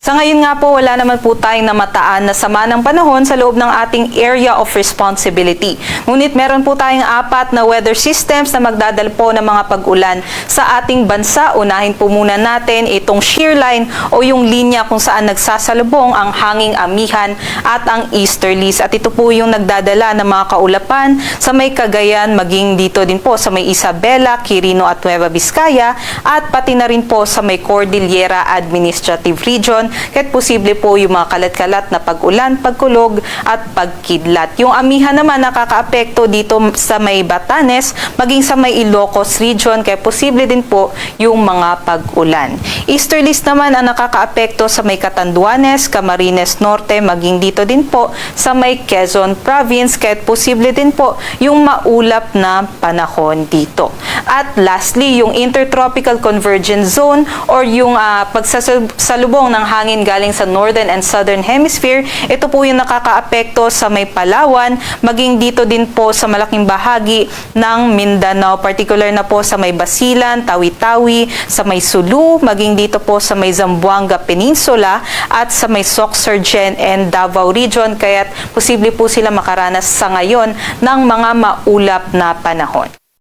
Sa ngayon nga po, wala naman po tayong namataan na sama ng panahon sa loob ng ating area of responsibility. Ngunit meron po tayong 4 na weather systems na magdadala po ng mga pag-ulan sa ating bansa. Unahin po muna natin itong shear line o yung linya kung saan nagsasalubong ang hanging amihan at ang easterlies. At ito po yung nagdadala ng mga kaulapan sa may Cagayan, maging dito din po sa may Isabela, Quirino at Nueva Vizcaya at pati na rin po sa may Cordillera Administrative Region. Kahit posible po yung mga kalat-kalat na pag-ulan, pagkulog at pagkidlat. Yung amihan naman nakakaapekto dito sa may Batanes, maging sa may Ilocos Region, kaya posible din po yung mga pag-ulan. Easterlies naman ang nakakaapekto sa may Catanduanes, Camarines Norte, maging dito din po sa may Quezon Province, kahit posible din po yung maulap na panahon dito. At lastly, yung Intertropical Convergence Zone or yung pagsasalubong ng hangin galing sa Northern and Southern Hemisphere, ito po yung nakakaapekto sa may Palawan, maging dito din po sa malaking bahagi ng Mindanao, particular na po sa may Basilan, Tawi-Tawi, sa may Sulu, maging dito po sa may Zamboanga Peninsula at sa may Sorsogon and Davao Region, kaya't posible po sila makaranas sa ngayon ng mga maulap na panahon.